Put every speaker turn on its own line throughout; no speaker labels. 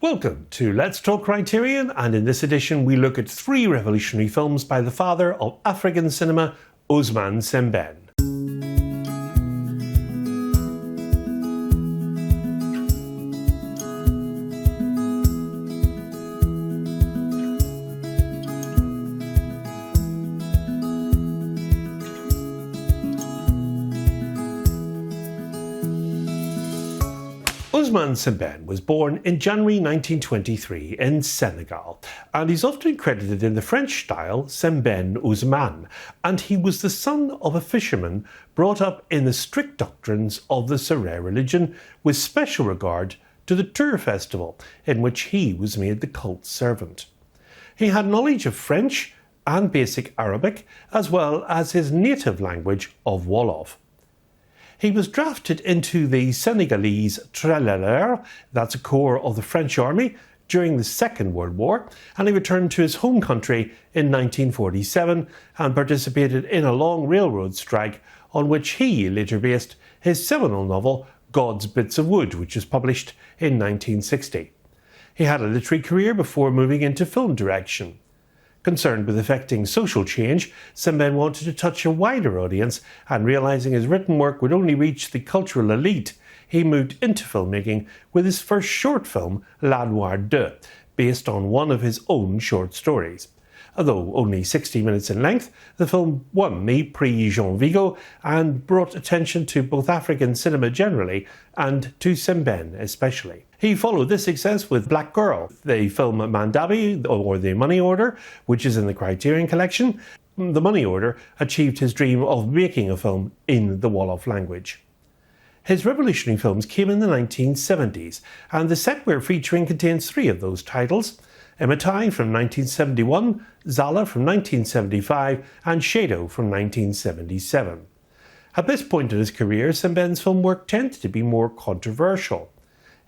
Welcome to Let's Talk Criterion, and in this edition we look at three revolutionary films by the father of African cinema, Ousmane Sembène. Ousmane Sembène was born in January 1923 in Senegal, and he's often credited in the French style Sembène Ousmane, and he was the son of a fisherman brought up in the strict doctrines of the Serer religion, with special regard to the Tour festival, in which he was made the cult servant. He had knowledge of French and basic Arabic, as well as his native language of Wolof. He was drafted into the Senegalese Trélailleur, that's a corps of the French army, during the Second World War, and he returned to his home country in 1947 and participated in a long railroad strike on which he later based his seminal novel God's Bits of Wood, which was published in 1960. He had a literary career before moving into film direction. Concerned with effecting social change, Sembène wanted to touch a wider audience, and realising his written work would only reach the cultural elite, he moved into filmmaking with his first short film, La Noire 2, based on one of his own short stories. Although only 60 minutes in length, the film won the Prix Jean Vigo and brought attention to both African cinema generally and to Sembène especially. He followed this success with Black Girl, the film Mandabi, or The Money Order, which is in the Criterion collection. The Money Order achieved his dream of making a film in the Wolof language. His revolutionary films came in the 1970s, and the set we're featuring contains three of those titles: Emitaï from 1971, Xala from 1975, and Ceddo from 1977. At this point in his career, Sembène's film work tended to be more controversial.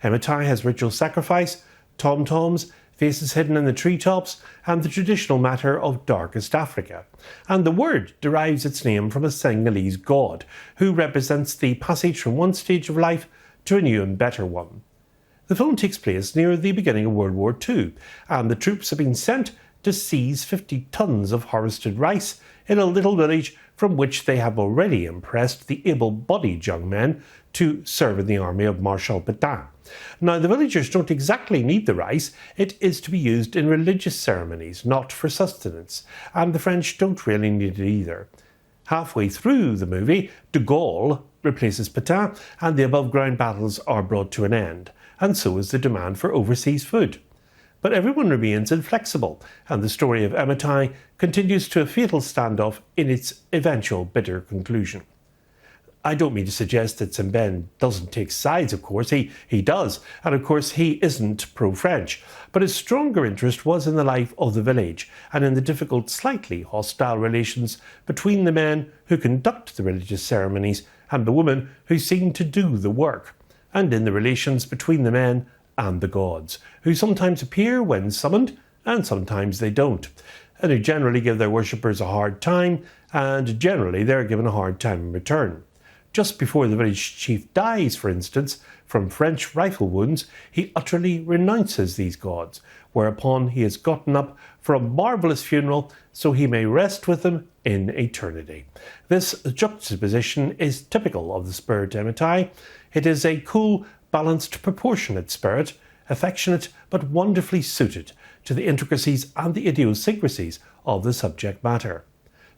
Emitaï has ritual sacrifice, tom-toms, faces hidden in the treetops, and the traditional matter of Darkest Africa. And the word derives its name from a Senegalese god, who represents the passage from one stage of life to a new and better one. The film takes place near the beginning of World War II, and the troops have been sent to seize 50 tons of harvested rice in a little village from which they have already impressed the able-bodied young men to serve in the army of Marshal Pétain. Now, the villagers don't exactly need the rice. It is to be used in religious ceremonies, not for sustenance, and the French don't really need it either. Halfway through the movie, de Gaulle replaces Pétain, and the above-ground battles are brought to an end, and so is the demand for overseas food. But everyone remains inflexible, and the story of Emitaï continues to a fatal standoff in its eventual bitter conclusion. I don't mean to suggest that Sembène doesn't take sides, of course. He does, and of course he isn't pro-French, but his stronger interest was in the life of the village and in the difficult, slightly hostile relations between the men who conduct the religious ceremonies and the women who seem to do the work, and in the relations between the men and the gods, who sometimes appear when summoned and sometimes they don't, and who generally give their worshippers a hard time, and generally they're given a hard time in return. Just before the village chief dies, for instance, from French rifle wounds, he utterly renounces these gods, whereupon he is gotten up for a marvellous funeral so he may rest with them in eternity. This juxtaposition is typical of the spirit Emitaï. It is a cool, balanced, proportionate spirit, affectionate but wonderfully suited to the intricacies and the idiosyncrasies of the subject matter.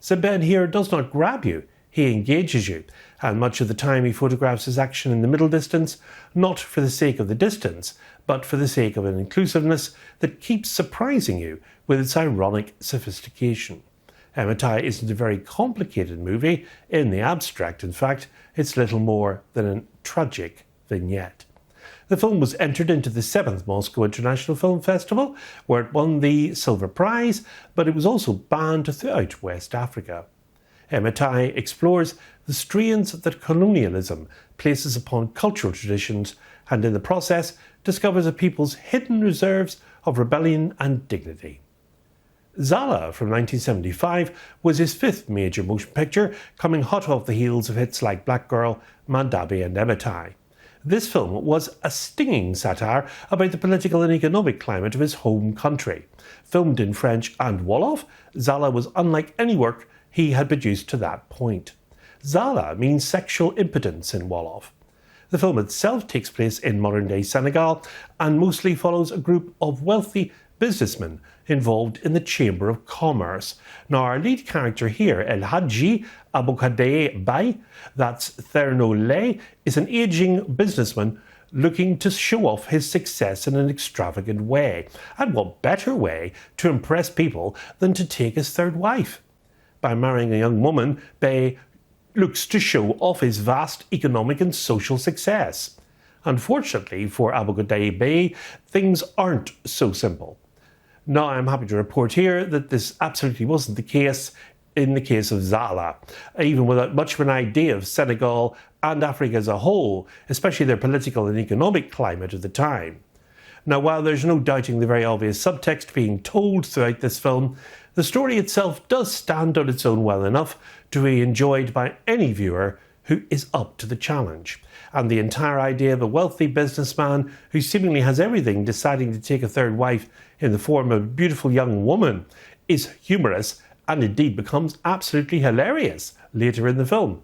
Sembène here does not grab you, he engages you, and much of the time he photographs his action in the middle distance, not for the sake of the distance, but for the sake of an inclusiveness that keeps surprising you with its ironic sophistication. Emitaï isn't a very complicated movie. In the abstract, in fact, it's little more than a tragic vignette. The film was entered into the 7th Moscow International Film Festival, where it won the Silver Prize, but it was also banned throughout West Africa. Emitaï explores the strains that colonialism places upon cultural traditions, and in the process discovers a people's hidden reserves of rebellion and dignity. Xala from 1975 was his 5th major motion picture, coming hot off the heels of hits like Black Girl, Mandabi and Emitaï. This film was a stinging satire about the political and economic climate of his home country. Filmed in French and Wolof, Xala was unlike any work he had produced to that point. Xala means sexual impotence in Wolof. The film itself takes place in modern-day Senegal and mostly follows a group of wealthy businessmen involved in the Chamber of Commerce. Now, our lead character here, El Hadji Aboukadei Bay, that's Therno Lay, is an aging businessman looking to show off his success in an extravagant way. And what better way to impress people than to take his third wife? By marrying a young woman, Bay looks to show off his vast economic and social success. Unfortunately for Aboukadei Bay, things aren't so simple. Now, I'm happy to report here that this absolutely wasn't the case in the case of Xala, even without much of an idea of Senegal and Africa as a whole, especially their political and economic climate at the time. Now, while there's no doubting the very obvious subtext being told throughout this film, the story itself does stand on its own well enough to be enjoyed by any viewer who is up to the challenge. And the entire idea of a wealthy businessman who seemingly has everything deciding to take a third wife in the form of a beautiful young woman is humorous and indeed becomes absolutely hilarious later in the film.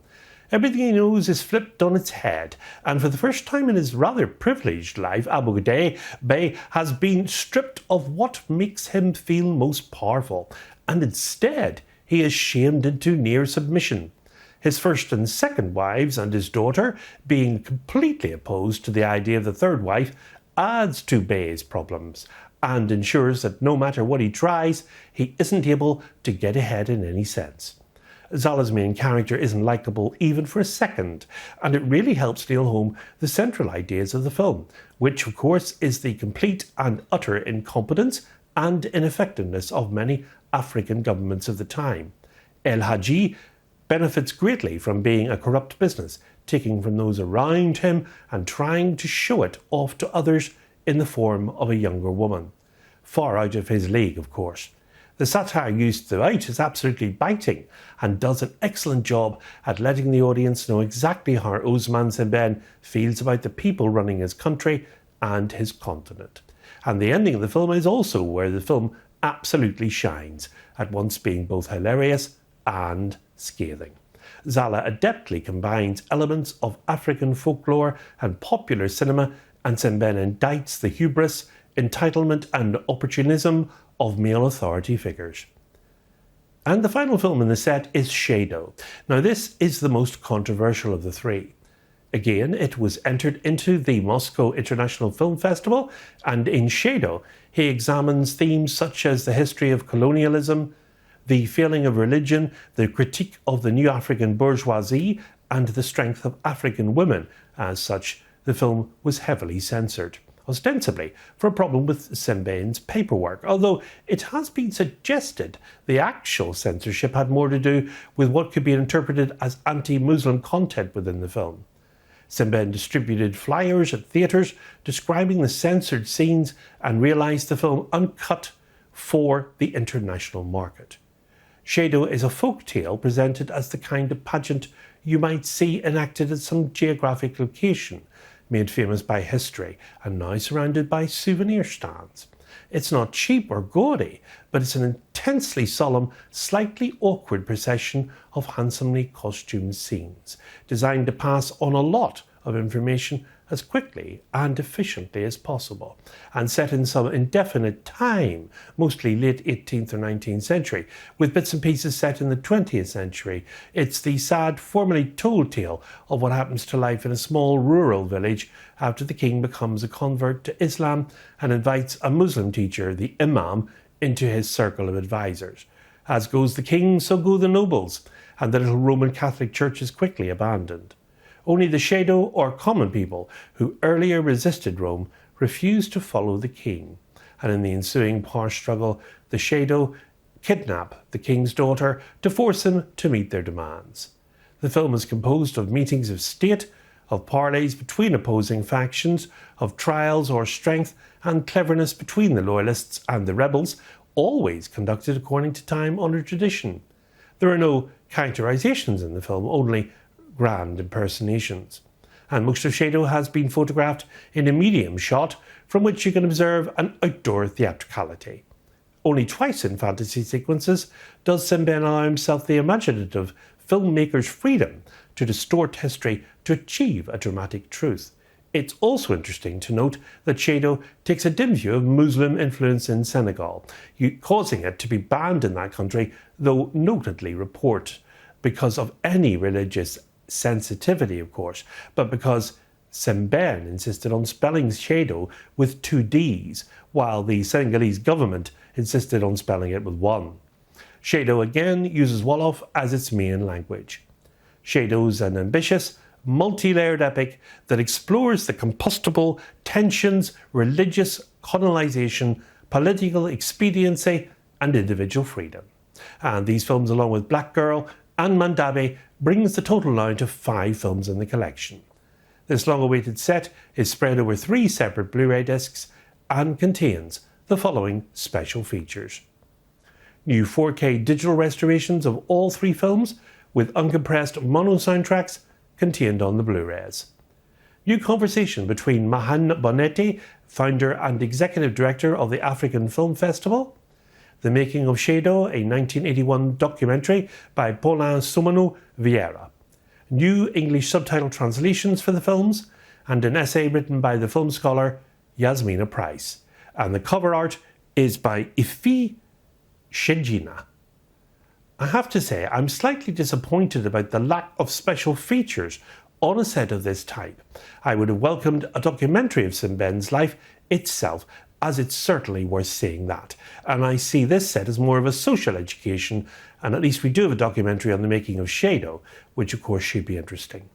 Everything he knows is flipped on its head, and for the first time in his rather privileged life, Aboukadei Bay has been stripped of what makes him feel most powerful, and instead he is shamed into near submission. His first and second wives and his daughter being completely opposed to the idea of the third wife adds to Bay's problems and ensures that no matter what he tries, he isn't able to get ahead in any sense. Xala's main character isn't likeable even for a second, and it really helps nail home the central ideas of the film, which of course is the complete and utter incompetence and ineffectiveness of many African governments of the time. El Hadji benefits greatly from being a corrupt business, taking from those around him and trying to show it off to others in the form of a younger woman. Far out of his league, of course. The satire used throughout is absolutely biting and does an excellent job at letting the audience know exactly how Ousmane Sembène feels about the people running his country and his continent. And the ending of the film is also where the film absolutely shines, at once being both hilarious and scathing. Xala adeptly combines elements of African folklore and popular cinema, and Sembene indicts the hubris, entitlement and opportunism of male authority figures. And the final film in the set is Ceddo. Now, this is the most controversial of the three. Again, it was entered into the Moscow International Film Festival, and in Ceddo he examines themes such as the history of colonialism, the failing of religion, the critique of the new African bourgeoisie, and the strength of African women. As such, the film was heavily censored, ostensibly for a problem with Sembene's paperwork, although it has been suggested the actual censorship had more to do with what could be interpreted as anti-Muslim content within the film. Sembene distributed flyers at theatres describing the censored scenes and realised the film uncut for the international market. Ceddo is a folk tale presented as the kind of pageant you might see enacted at some geographic location, made famous by history and now surrounded by souvenir stands. It's not cheap or gaudy, but it's an intensely solemn, slightly awkward procession of handsomely costumed scenes, designed to pass on a lot of information as quickly and efficiently as possible, and set in some indefinite time, mostly late 18th or 19th century, with bits and pieces set in the 20th century. It's the sad, formerly told tale of what happens to life in a small rural village after the king becomes a convert to Islam and invites a Muslim teacher, the imam, into his circle of advisors. As goes the king, so go the nobles, and the little Roman Catholic Church is quickly abandoned. Only the Ceddo, or common people, who earlier resisted Rome, refused to follow the king, and in the ensuing power struggle, the Ceddo kidnap the king's daughter to force him to meet their demands. The film is composed of meetings of state, of parleys between opposing factions, of trials or strength and cleverness between the loyalists and the rebels, always conducted according to time-honoured tradition. There are no characterizations in the film, only grand impersonations. and most of Ceddo has been photographed in a medium shot from which you can observe an outdoor theatricality. Only twice in fantasy sequences does Sembene allow himself the imaginative filmmaker's freedom to distort history to achieve a dramatic truth. It's also interesting to note that Ceddo takes a dim view of Muslim influence in Senegal, causing it to be banned in that country, though notably report because of any religious sensitivity, of course, but because Sembene insisted on spelling Ceddo with 2 Ds, while the Senegalese government insisted on spelling it with 1. Ceddo again uses Wolof as its main language. Ceddo's an ambitious, multi-layered epic that explores the combustible tensions, religious colonization, political expediency, and individual freedom. And these films, along with Black Girl and Mandabe, brings the total now to 5 films in the collection. This long-awaited set is spread over 3 separate Blu-ray discs and contains the following special features. New 4K digital restorations of all 3 films with uncompressed mono soundtracks contained on the Blu-rays. New conversation between Mahan Bonetti, founder and executive director of the African Film Festival. The Making of Ceddo, a 1981 documentary by Paulin Somano Vieira. New English subtitle translations for the films, and an essay written by the film scholar Yasmina Price. And the cover art is by Ifi Shejina. I have to say, I'm slightly disappointed about the lack of special features on a set of this type. I would have welcomed a documentary of Sembene's life itself, as it's certainly worth seeing that. And I see this set as more of a social education, and at least we do have a documentary on the making of Ceddo, which of course should be interesting.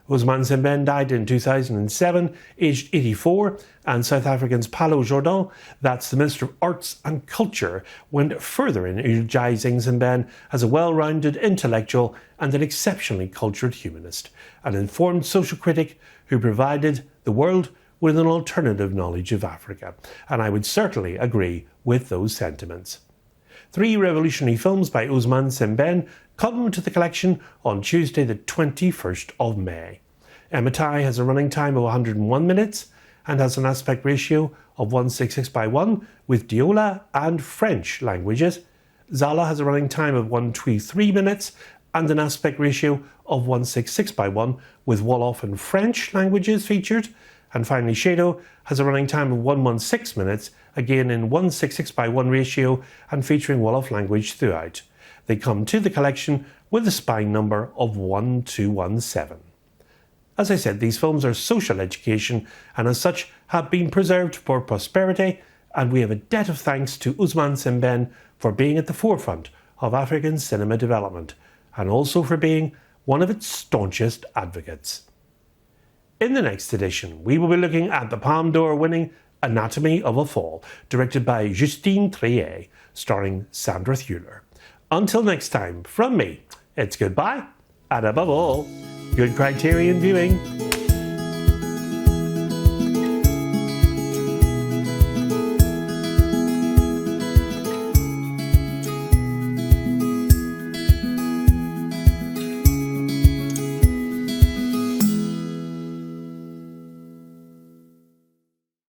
Ousmane Sembène died in 2007, aged 84, and South African's Paulo Jordan, that's the Minister of Arts and Culture, went further in eulogizing Sembène as a well-rounded intellectual and an exceptionally cultured humanist, an informed social critic who provided the world with an alternative knowledge of Africa, and I would certainly agree with those sentiments. 3 revolutionary films by Ousmane Sembène come to the collection on Tuesday the 21st of May. Emitaï has a running time of 101 minutes and has an aspect ratio of 166:1 with Diola and French languages. Xala has a running time of 123 minutes and an aspect ratio of 166:1 with Wolof and French languages featured. And finally, Ceddo has a running time of 116 minutes, again in 166:1 ratio and featuring Wolof language throughout. They come to the collection with a spine number of 1217. As I said, these films are social education and as such have been preserved for posterity, and we have a debt of thanks to Ousmane Sembène for being at the forefront of African cinema development and also for being one of its staunchest advocates. In the next edition, we will be looking at the Palme d'Or winning Anatomy of a Fall, directed by Justine Triet, starring Sandra Hüller. Until next time, from me, it's goodbye, and above all, good Criterion viewing.